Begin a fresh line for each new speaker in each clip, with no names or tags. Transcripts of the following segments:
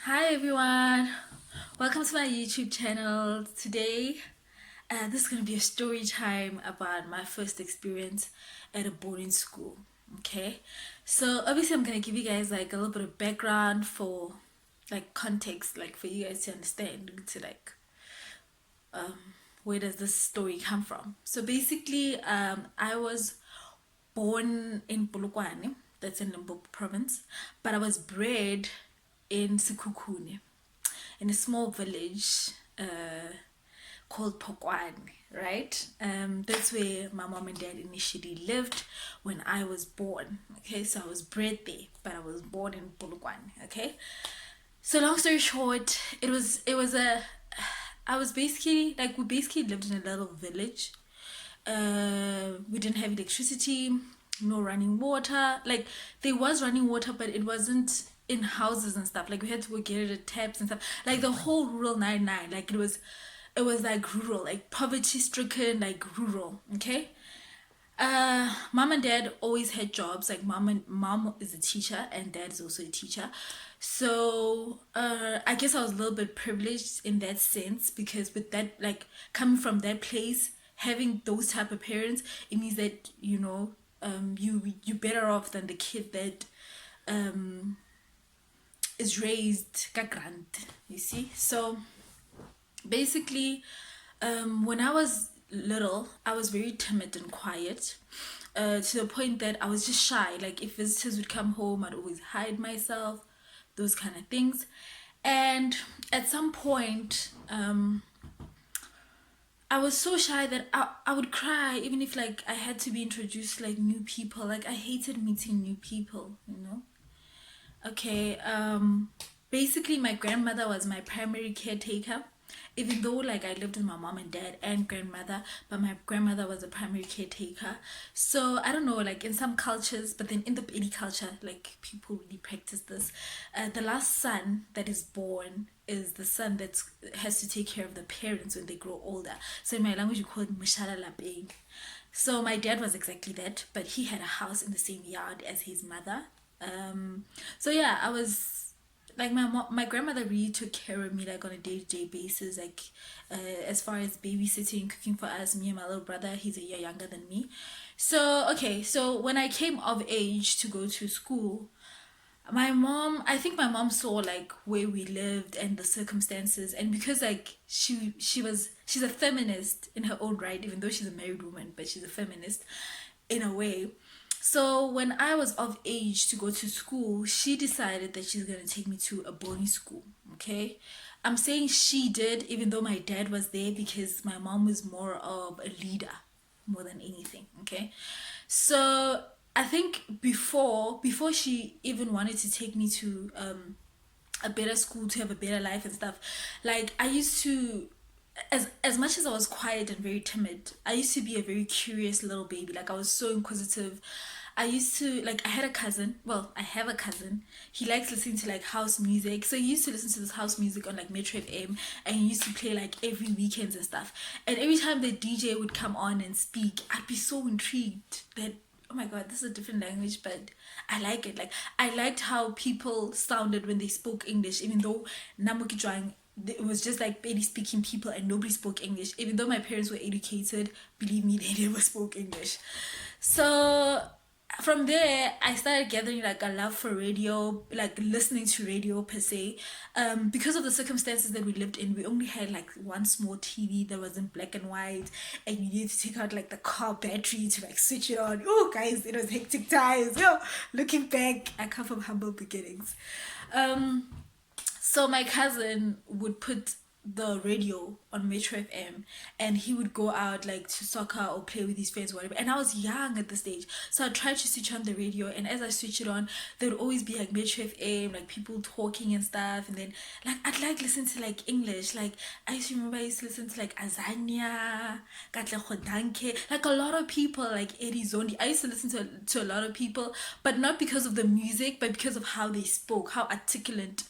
Hi everyone, welcome to my YouTube channel. Today, this is gonna be a story time about my first experience at a boarding school. Okay, so obviously I'm gonna give you guys like a little bit of background for like context, like for you guys to understand to like where does this story come from. So basically, I was born in Polokwane, that's in Limpopo province, but I was bred in Sekhukhune, in a small village called Pokwane, right? That's where my mom and dad initially lived when I was born. Okay, so I was bred there, but I was born in Polokwane. Okay, so long story short, it was a I was basically like we basically lived in a little village. We didn't have electricity, no running water. Like there was running water, but it wasn't in houses and stuff. Like we had to go get it at taps and stuff. Like the whole rural 99. Like it was like rural, like poverty stricken, like rural. Okay. Mom and dad always had jobs. Like mom is a teacher and dad is also a teacher. So I guess I was a little bit privileged in that sense because with that, like coming from that place, having those type of parents, it means that you better off than the kid that is raised ka grant. You see, so basically, when I was little, I was very timid and quiet, to the point that I was just shy. Like if visitors would come home, I'd always hide myself, those kind of things. And at some point, I was so shy that I would cry even if like I had to be introduced to like new people. Like I hated meeting new people. Okay, basically my grandmother was my primary caretaker. Even though like I lived with my mom and dad and grandmother, but my grandmother was a primary caretaker. So I don't know, like in some cultures, but then in the Pedi culture, like people really practice this. The last son that is born is the son that has to take care of the parents when they grow older. So in my language, we call it Mushala Lapeng. So my dad was exactly that, but he had a house in the same yard as his mother. So yeah, I was like my grandmother really took care of me like on a day-to-day basis, like as far as babysitting, cooking for us, me and my little brother. He's a year younger than me. So okay, so when I came of age to go to school, I think my mom saw like where we lived and the circumstances, and because like she's a feminist in her own right, even though she's a married woman, but she's a feminist in a way. So when I was of age to go to school, she decided that she's gonna take me to a boarding school. Okay, I'm saying she did, even though my dad was there because my mom was more of a leader more than anything. Okay, so I think before she even wanted to take me to a better school to have a better life and stuff, like I used to, as much as I was quiet and very timid, I used to be a very curious little baby. Like I was so inquisitive. I used to like I had a cousin. Well, I have a cousin. He likes listening to like house music. So he used to listen to this house music on like Metro FM, and he used to play like every weekends and stuff. And every time the DJ would come on and speak, I'd be so intrigued that oh my god, this is a different language, but I like it. Like I liked how people sounded when they spoke English, even though Namukijwang, it was just like barely speaking people and nobody spoke English. Even though my parents were educated, believe me, they never spoke English. So from there I started gathering like a love for radio, like listening to radio per se. Because of the circumstances that we lived in, we only had like one small TV that was in black and white, and you need to take out like the car battery to like switch it on. Oh guys, it was hectic times. Looking back, I come from humble beginnings. um so my cousin would put the radio on Metro FM, and he would go out like to soccer or play with his friends or whatever. And I was young at the stage. So I tried to switch on the radio, and as I switch it on, there would always be like Metro FM, like people talking and stuff. And then like I'd like listen to like English. Like I used to remember I used to listen to like Azania, Katle Khodanke, like a lot of people like Eddie Zondi. I used to listen to a lot of people, but not because of the music, but because of how they spoke, how articulate,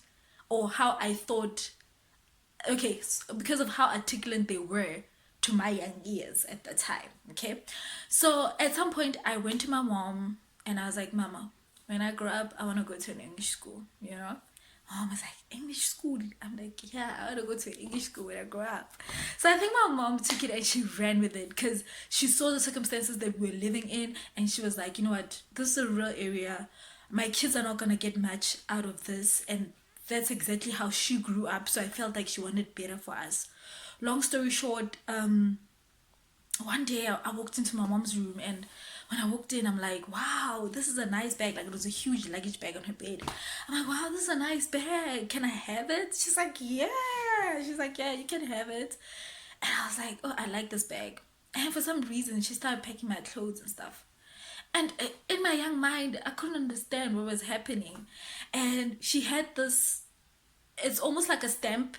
or how I thought, okay, so because of how articulate they were to my young ears at the time. Okay, so at some point I went to my mom and I was like, Mama, when I grow up, I want to go to an English school. Mom was like, English school. I'm like, yeah, I want to go to English school when I grow up. So I think my mom took it and she ran with it because she saw the circumstances that we were living in, and she was like, you know what, this is a real area. My kids are not going to get much out of this. And that's exactly how she grew up. So I felt like she wanted better for us. Long story short, one day I walked into my mom's room, and when I walked in, I'm like, wow, this is a nice bag. Like, it was a huge luggage bag on her bed. I'm like, wow, this is a nice bag. Can I have it? She's like, yeah. She's like, yeah, you can have it. And I was like, oh, I like this bag. And for some reason, she started packing my clothes and stuff. And in my young mind, I couldn't understand what was happening. And she had this, it's almost like a stamp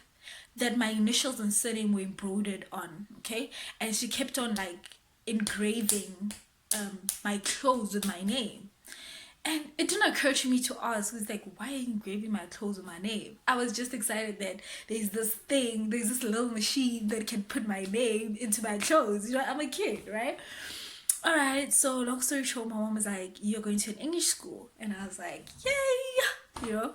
that my initials and surname were embroidered on, okay? And she kept on like engraving my clothes with my name. And it didn't occur to me to ask, it's like, why are you engraving my clothes with my name? I was just excited that there's this little machine that can put my name into my clothes. You know, I'm a kid, right? All right, so long story short, my mom was like, you're going to an English school. And I was like, yay, you know?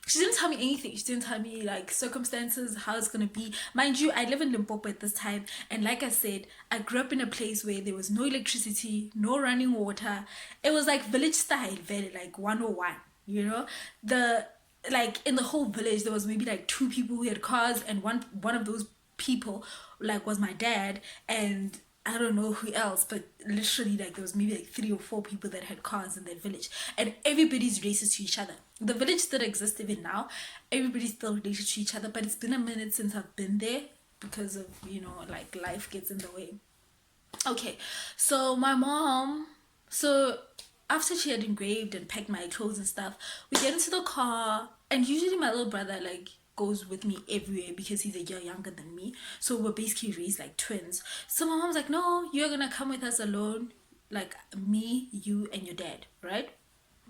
She didn't tell me anything. She didn't tell me like circumstances, how it's gonna be. Mind you, I live in Limpopo at this time, and like I said, I grew up in a place where there was no electricity, no running water. It was like village style, very like 101. You know, the like in the whole village there was maybe like two people who had cars, and one of those people like was my dad, and I don't know who else, but literally like there was maybe like 3 or 4 people that had cars in their village, and everybody's racist to each other. The village still exists even now. Everybody's still related to each other, but it's been a minute since I've been there because of, you know, like life gets in the way. Okay, so my mom, so after she had engraved and packed my clothes and stuff, we get into the car, and usually my little brother like goes with me everywhere because he's a year younger than me. So we're basically raised like twins. So my mom's like, no, you're gonna come with us alone, like me, you, and your dad, right?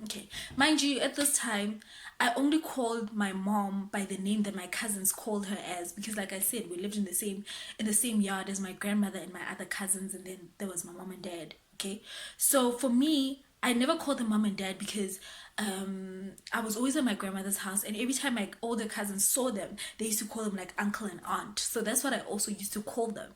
Okay, mind you, at this time, I only called my mom by the name that my cousins called her as, because, like I said, we lived in the same yard as my grandmother and my other cousins, and then there was my mom and dad. Okay, so for me, I never called them mom and dad because I was always at my grandmother's house, and every time my older cousins saw them, they used to call them like uncle and aunt. So that's what I also used to call them.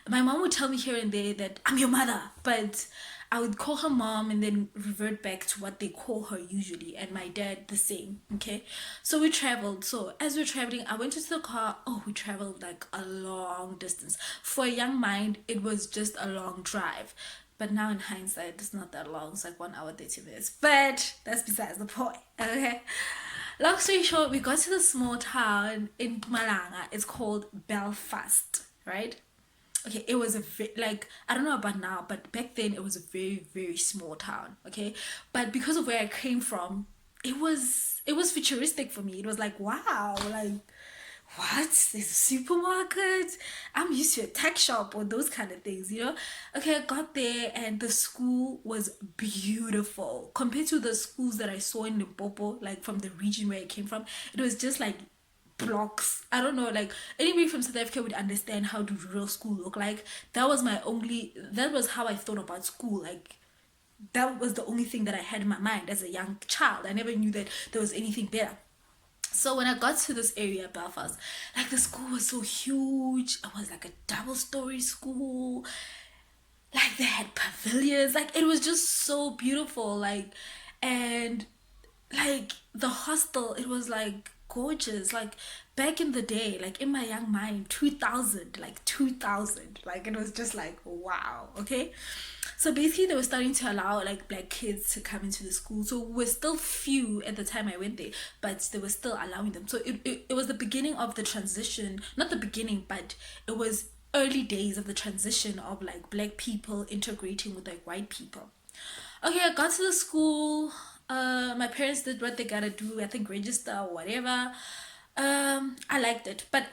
My mom would tell me here and there that I'm your mother, but I would call her mom and then revert back to what they call her usually, and my dad the same. Okay, so we traveled. So as we were traveling, I went into the car. Oh, we traveled like a long distance. For a young mind, it was just a long drive. But now in hindsight, it's not that long. It's like 1 hour, 30 minutes. But that's besides the point. Okay. Long story short, we got to the small town in Malanga. It's called Belfast, right? Okay, it was like, I don't know about now, but back then it was a very, very small town. Okay, but because of where I came from, it was futuristic for me. It was like, wow, like, what, there's a supermarket? I'm used to a tech shop or those kind of things, you know. Okay, I got there, and the school was beautiful compared to the schools that I saw in Limpopo, like from the region where I came from. It was just like blocks. I don't know, like anybody from South Africa would understand how do rural school look like. That was how I thought about school. Like, that was the only thing that I had in my mind as a young child. I never knew that there was anything better. So when I got to this area, Belfast, like the school was so huge. It was like a double-story school. Like they had pavilions. Like it was just so beautiful. Like, and like the hostel, it was like gorgeous. Like back in the day, like in my young mind, 2000, like 2000, like it was just like wow. Okay, so basically they were starting to allow like black kids to come into the school. So we're still few at the time I went there, but they were still allowing them. So it was the beginning of the transition, not the beginning, but it was early days of the transition of like black people integrating with like white people. Okay, I got to the school. My parents did what they gotta do. I think register or whatever. I liked it, but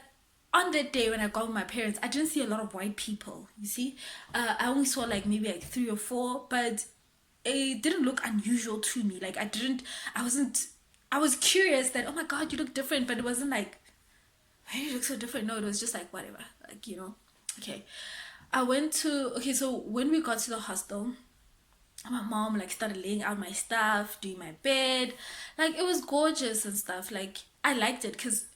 on that day when I got with my parents, I didn't see a lot of white people. You see, I only saw like maybe like 3 or 4, but it didn't look unusual to me. Like I didn't, I wasn't. I was curious that, oh my god, you look different, but it wasn't like, why do you look so different? No, it was just like whatever, like, you know. Okay, I went to, okay, so when we got to the hostel, my mom like started laying out my stuff, doing my bed. Like it was gorgeous and stuff. Like I liked it because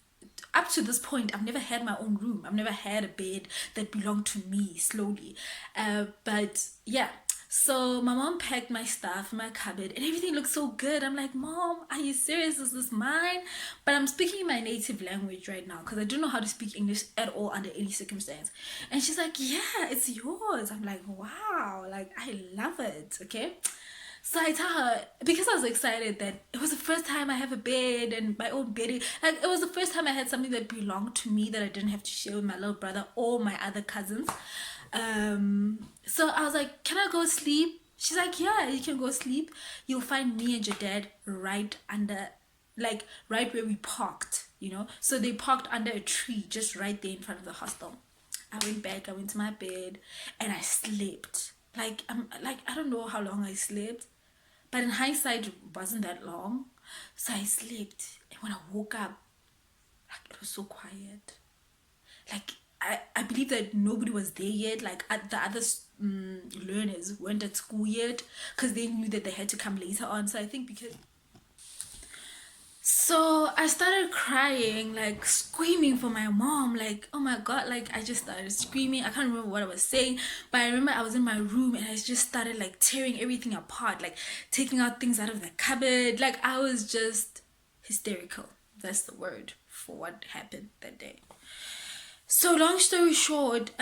up to this point I've never had my own room. I've never had a bed that belonged to me slowly. But yeah. So my mom packed my stuff in my cupboard and everything looked so good. I'm like, Mom, are you serious? Is this mine? But I'm speaking my native language right now because I don't know how to speak English at all under any circumstance. And she's like, yeah, it's yours. I'm like, wow, like I love it. Okay. So I tell her, because I was excited that it was the first time I have a bed and my own bed. Like it was the first time I had something that belonged to me that I didn't have to share with my little brother or my other cousins. So I was like, can I go sleep? She's like, yeah, you can go sleep. You'll find me and your dad right under, like right where we parked, you know. So they parked under a tree just right there in front of the hostel. I went back, I went to my bed and I slept. Like I don't know how long I slept, but in hindsight it wasn't that long. So I slept and when I woke up, like it was so quiet. Like I believe that nobody was there yet. Like the other learners weren't at school yet because they knew that they had to come later on. So I think because so I started crying, like screaming for my mom, like, oh my god, like I just started screaming. I can't remember what I was saying, but I remember I was in my room and I just started like tearing everything apart, like taking out things out of the cupboard. Like I was just hysterical. That's the word for what happened that day. So long story short,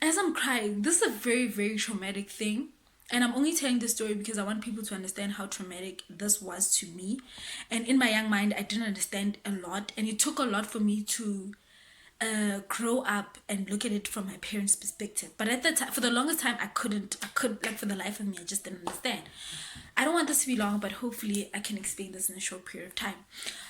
as I'm crying, this is a very, very traumatic thing. And I'm only telling this story because I want people to understand how traumatic this was to me. And in my young mind, I didn't understand a lot. And it took a lot for me to grow up and look at it from my parents' perspective. But at the time, for the longest time, I could, like for the life of me, I just didn't understand. I don't want this to be long, but hopefully I can explain this in a short period of time.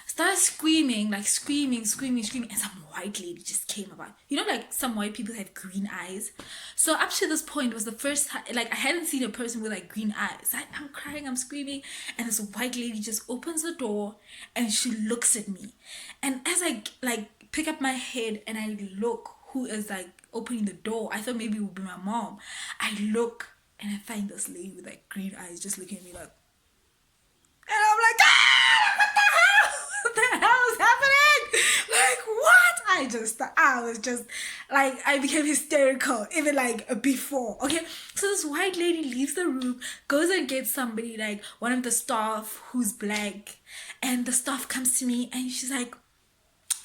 Started screaming, like screaming, and some white lady just came about. You know, like some white people have green eyes. So up to this point was the first time, like I hadn't seen a person with like green eyes. I'm crying, I'm screaming, and this white lady just opens the door and she looks at me. And as I like pick up my head and I look who is like opening the door, I thought maybe it would be my mom. I look and I find this lady with like green eyes just looking at me like, and I'm like, ah, what the hell? What the hell is happening? Like, what? I was just, like, I became hysterical, even like before. Okay, so this white lady leaves the room, goes and gets somebody, like one of the staff who's black, and the staff comes to me and she's like,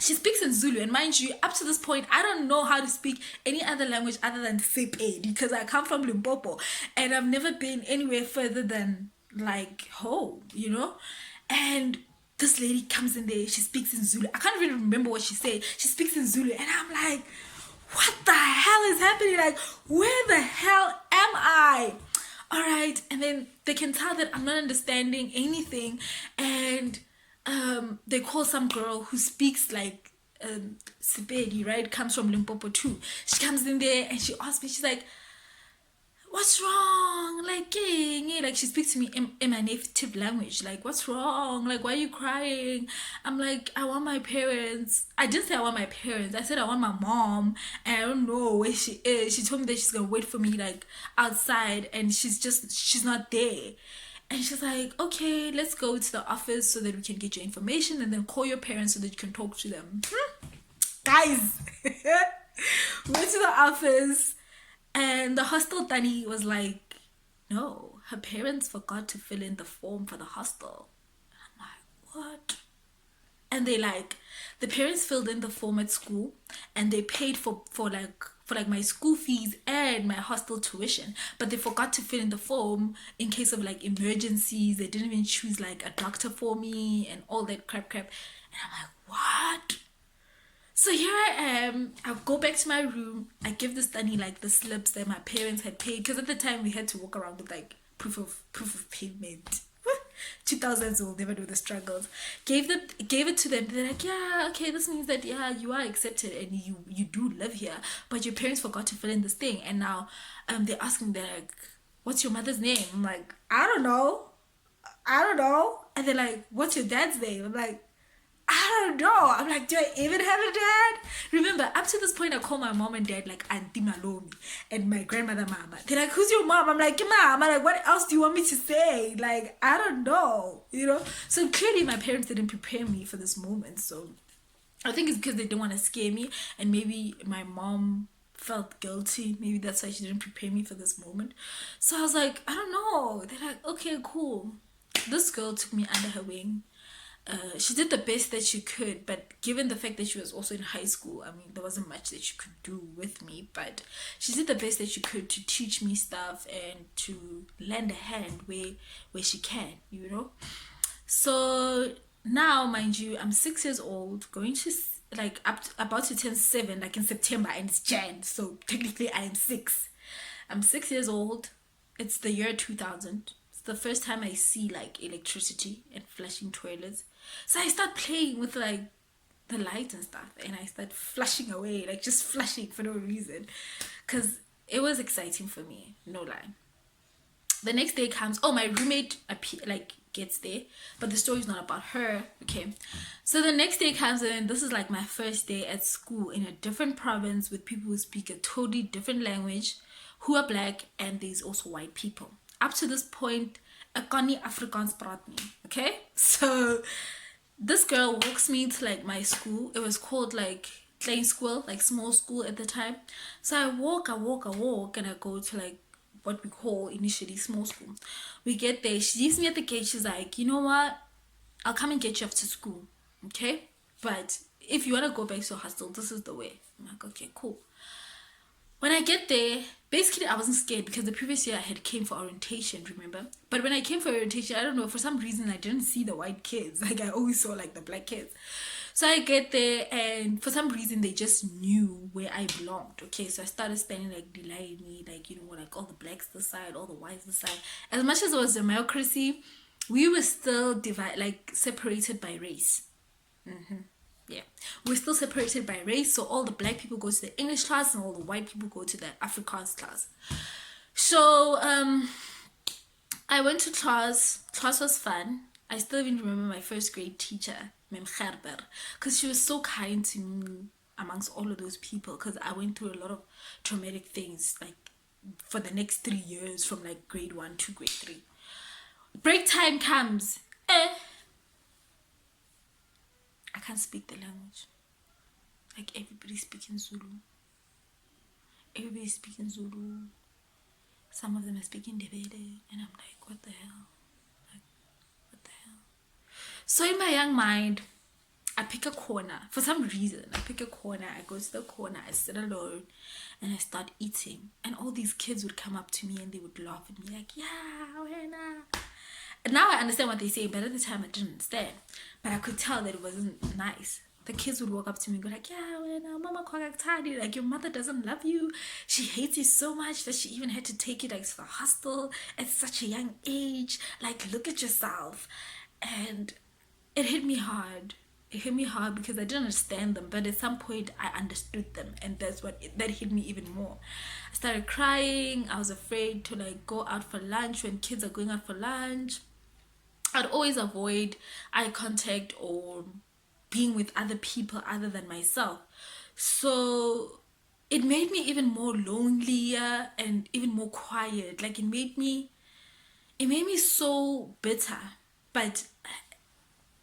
she speaks in Zulu, and mind you, up to this point, I don't know how to speak any other language other than Sepedi because I come from Limpopo and I've never been anywhere further than like home, you know? And this lady comes in there, she speaks in Zulu. I can't even remember what she said. She speaks in Zulu, and I'm like, what the hell is happening? Like, where the hell am I? All right, and then they can tell that I'm not understanding anything, and they call some girl who speaks like Sepedi, right? Comes from Limpopo too. She comes in there and she asks me, she's like, what's wrong? Like, like she speaks to me in my native language. Like, what's wrong? Like, why are you crying? I'm like, I want my parents. I didn't say I want my parents. I said I want my mom. And I don't know where she is. She told me that she's gonna wait for me like outside, and she's not there. And she's like, okay, let's go to the office so that we can get your information and then call your parents so that you can talk to them. Guys, went to the office and the hostel Tani was like, no, her parents forgot to fill in the form for the hostel. And I'm like, what? And they like, the parents filled in the form at school and they paid for like my school fees and my hostel tuition, but they forgot to fill in the form in case of like emergencies. They didn't even choose like a doctor for me and all that crap. And I'm like, what? So here I am. I go back to my room. I give this Danny like the slips that my parents had paid, because at the time we had to walk around with like proof of payment. 2000s will never know the struggles. Gave it to them. They're like, yeah, okay, this means that yeah, you are accepted and you do live here, but your parents forgot to fill in this thing. And now they're asking, they're like, what's your mother's name? I'm like, I don't know. And they're like, what's your dad's name? I'm like, I I don't know. I'm like, do I even have a dad? Remember, up to this point, I call my mom and dad like Auntie Malomi and my grandmother Mama. They're like, who's your mom? I'm like, Mom. I'm like, what else do you want me to say? Like, I don't know, you know? So clearly my parents didn't prepare me for this moment. So I think it's because they didn't want to scare me, and maybe my mom felt guilty. Maybe that's why she didn't prepare me for this moment. So I was like, I don't know. They're like, okay, cool. This girl took me under her wing. She did the best that she could, but given the fact that she was also in high school, I mean, there wasn't much that she could do with me, but she did the best that she could to teach me stuff and to lend a hand where she can, you know. So now, mind you, I'm 6 years old, going to like about to turn 7, like in September, and it's Jan. So technically, I am 6. I'm 6 years old. It's the year 2000. It's the first time I see like electricity and flashing toilets. So I start playing with like the lights and stuff, and I start flushing away, like just flushing for no reason, because it was exciting for me. No lie. The next day comes. Oh, my roommate gets there, but the story's not about her. Okay, so the next day comes, and this is like my first day at school in a different province with people who speak a totally different language, who are black, and there's also white people. Up to this point, ek kan nie Afrikaans praat nie. Okay, so this girl walks me to like my school. It was called like Klein School, like small school at the time. So I walk, and I go to like what we call initially small school. We get there. She leaves me at the gate. She's like, you know what? I'll come and get you after school. Okay? But if you want to go back to your hostel, this is the way. I'm like, okay, cool. When I get there, basically I wasn't scared because the previous year I had came for orientation, remember? But when I came for orientation, I don't know, for some reason I didn't see the white kids. Like I always saw like the black kids. So I get there, and for some reason they just knew where I belonged. Okay, so I started standing like behind me, like, you know, like all the blacks this side, all the whites this side. As much as it was democracy, we were still separated by race. Yeah, we're still separated by race. So all the black people go to the English class, and all the white people go to the Afrikaans class. So I went to class. Class was fun. I still even remember my first grade teacher, Mem Gerber, because she was so kind to me amongst all of those people, because I went through a lot of traumatic things like for the next 3 years, from like grade 1 to grade 3. Break time comes. I can't speak the language. Like everybody's speaking Zulu. Everybody's speaking Zulu. Some of them are speaking Ndebele, and I'm like, what the hell? So in my young mind, I pick a corner. For some reason, I pick a corner. I go to the corner. I sit alone, and I start eating. And all these kids would come up to me, and they would laugh at me like, yeah, wena. And now I understand what they say, but at the time I didn't understand. But I could tell that it wasn't nice. The kids would walk up to me and go like, yeah, wena, mama kwagaktadi, like your mother doesn't love you. She hates you so much that she even had to take you like to the hostel at such a young age. Like, look at yourself. And it hit me hard. It hit me hard because I didn't understand them, but at some point I understood them, and that hit me even more. I started crying. I was afraid to like go out for lunch when kids are going out for lunch. I'd always avoid eye contact or being with other people other than myself. So it made me even more lonelier and even more quiet. Like it made me so bitter. But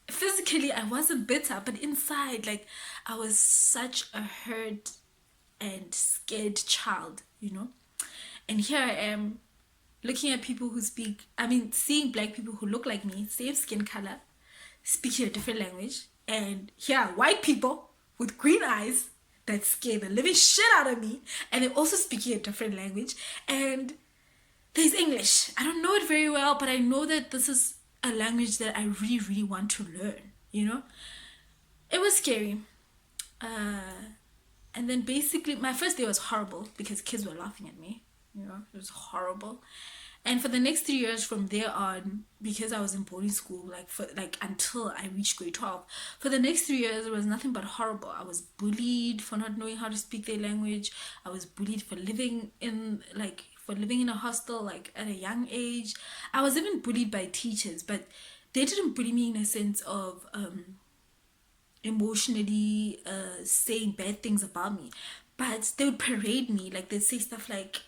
physically I wasn't bitter, but inside, like, I was such a hurt and scared child, you know. And here I am looking at people who seeing black people who look like me, same skin color, speaking a different language, and here are white people with green eyes that scare the living shit out of me, and they're also speaking a different language. And there's English. I don't know it very well, but I know that this is a language that I really, really want to learn, you know. It was scary. And then basically my first day was horrible because kids were laughing at me, you know. It was horrible. And for the next 3 years from there on, because I was in boarding school, until I reached grade 12, for the next 3 years it was nothing but horrible. I was bullied for not knowing how to speak their language. I was bullied for living in a hostel, like, at a young age. I was even bullied by teachers, but they didn't bully me in a sense of emotionally saying bad things about me, but they would parade me. Like they'd say stuff like,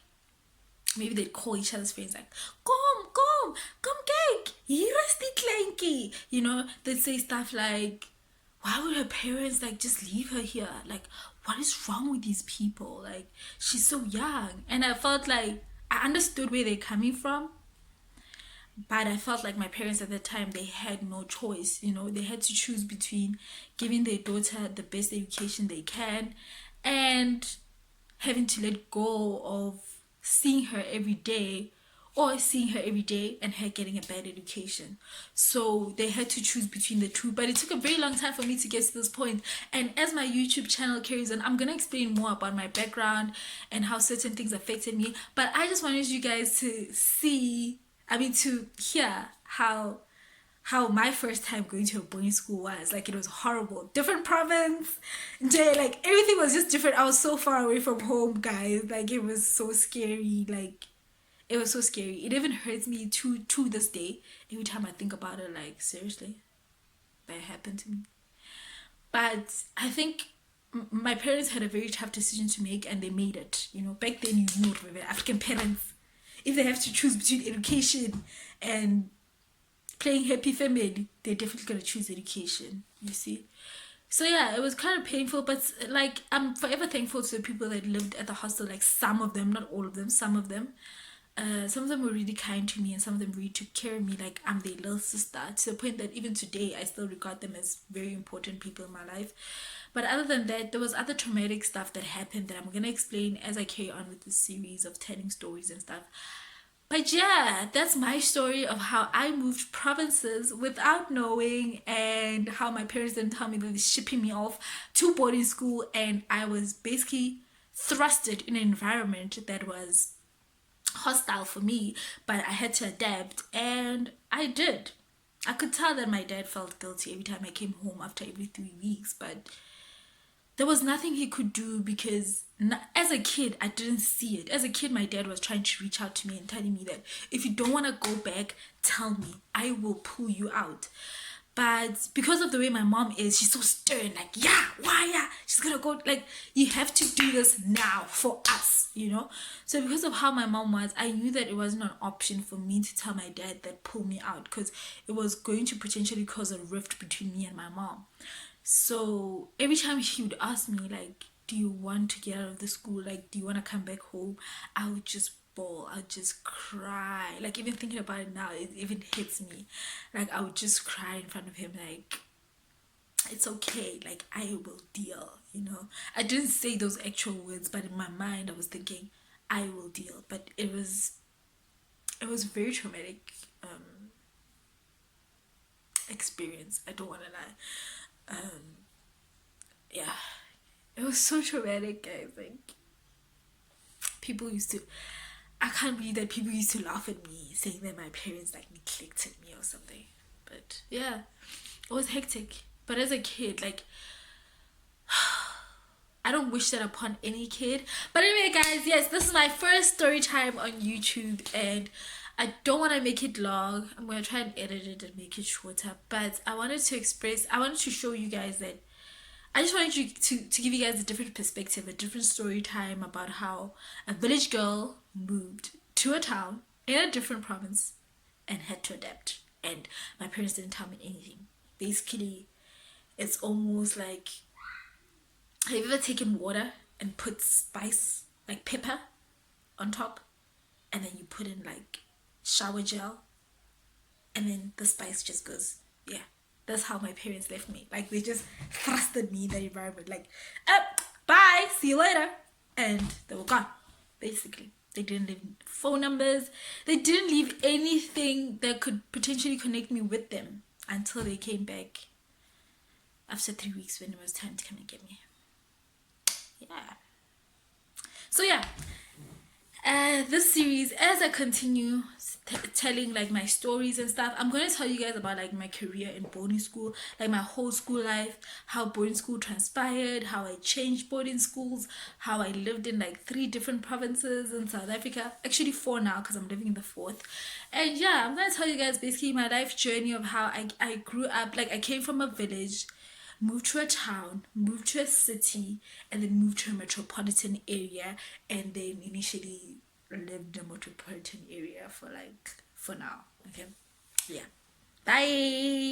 maybe they'd call each other's friends like, come cake, hier is die kleintjie. You know, they'd say stuff like, why would her parents like just leave her here? Like, what is wrong with these people? Like, she's so young. And I felt like I understood where they're coming from, but I felt like my parents at that time, they had no choice. You know, they had to choose between giving their daughter the best education they can and having to let go of seeing her every day, or seeing her every day and her getting a bad education. So they had to choose between the two, but it took a very long time for me to get to this point. And as my YouTube channel carries on, I'm gonna explain more about my background and how certain things affected me. But I just wanted you guys to to hear how my first time going to a boarding school was. Like, it was horrible. Different province, like everything was just different. I was so far away from home, guys. Like, it was so scary. Like, it was so scary. It even hurts me to this day. Every time I think about it, like, seriously, that happened to me. But I think my parents had a very tough decision to make, and they made it. You know, back then, you know, African parents, if they have to choose between education and playing happy family, they're definitely gonna choose education. You see. So yeah, it was kind of painful, but like, I'm forever thankful to the people that lived at the hostel. Like, some of them, not all of them, some of them. Some of them were really kind to me, and some of them really took care of me like I'm their little sister, to the point that even today I still regard them as very important people in my life. But other than that, there was other traumatic stuff that happened that I'm gonna explain as I carry on with this series of telling stories and stuff. But yeah, that's my story of how I moved provinces without knowing, and how my parents didn't tell me that they're shipping me off to boarding school, and I was basically thrusted in an environment that was hostile for me, but I had to adapt, and I did. I could tell that my dad felt guilty every time I came home after every 3 weeks, but there was nothing he could do, because as a kid, I didn't see it. As a kid, my dad was trying to reach out to me and telling me that if you don't want to go back, tell me. I will pull you out. But because of the way my mom is, she's so stern. Like, yeah, why, yeah? She's gonna go, like, you have to do this now for us, you know? So because of how my mom was, I knew that it wasn't an option for me to tell my dad that pull me out, because it was going to potentially cause a rift between me and my mom. So every time he would ask me, like, do you want to get out of the school? Like, do you want to come back home? I would just bawl. I would just cry. Like, even thinking about it now, it even hits me. Like, I would just cry in front of him, like, it's okay. Like, I will deal, you know? I didn't say those actual words, but in my mind, I was thinking, I will deal. But it was very traumatic experience. I don't want to lie. Yeah, it was so traumatic, guys. Like, people used to, I can't believe that people used to laugh at me, saying that my parents like neglected me or something. But yeah, it was hectic. But as a kid, like, I don't wish that upon any kid. But anyway, guys, yes, this is my first story time on YouTube, and I don't want to make it long. I'm going to try and edit it and make it shorter. But I wanted to show you guys that I just wanted to give you guys a different perspective, a different story time about how a village girl moved to a town in a different province and had to adapt. And my parents didn't tell me anything. Basically, it's almost like, have you ever taken water and put spice, like pepper, on top, and then you put in like shower gel, and then the spice just goes, yeah. That's how my parents left me. Like, they just thrusted me in that environment. Like, bye, see you later. And they were gone, basically. They didn't leave phone numbers. They didn't leave anything that could potentially connect me with them until they came back after 3 weeks, when it was time to come and get me. Yeah. So yeah, this series, as I continue telling like my stories and stuff, I'm going to tell you guys about like my career in boarding school, like my whole school life, how boarding school transpired, how I changed boarding schools, how I lived in like 3 different provinces in South Africa, actually 4 now because I'm living in the 4th. And yeah, I'm going to tell you guys basically my life journey of how I grew up. Like, I came from a village, moved to a town, moved to a city, and then moved to a metropolitan area, and then initially lived in a metropolitan area for now. Okay, yeah. Bye.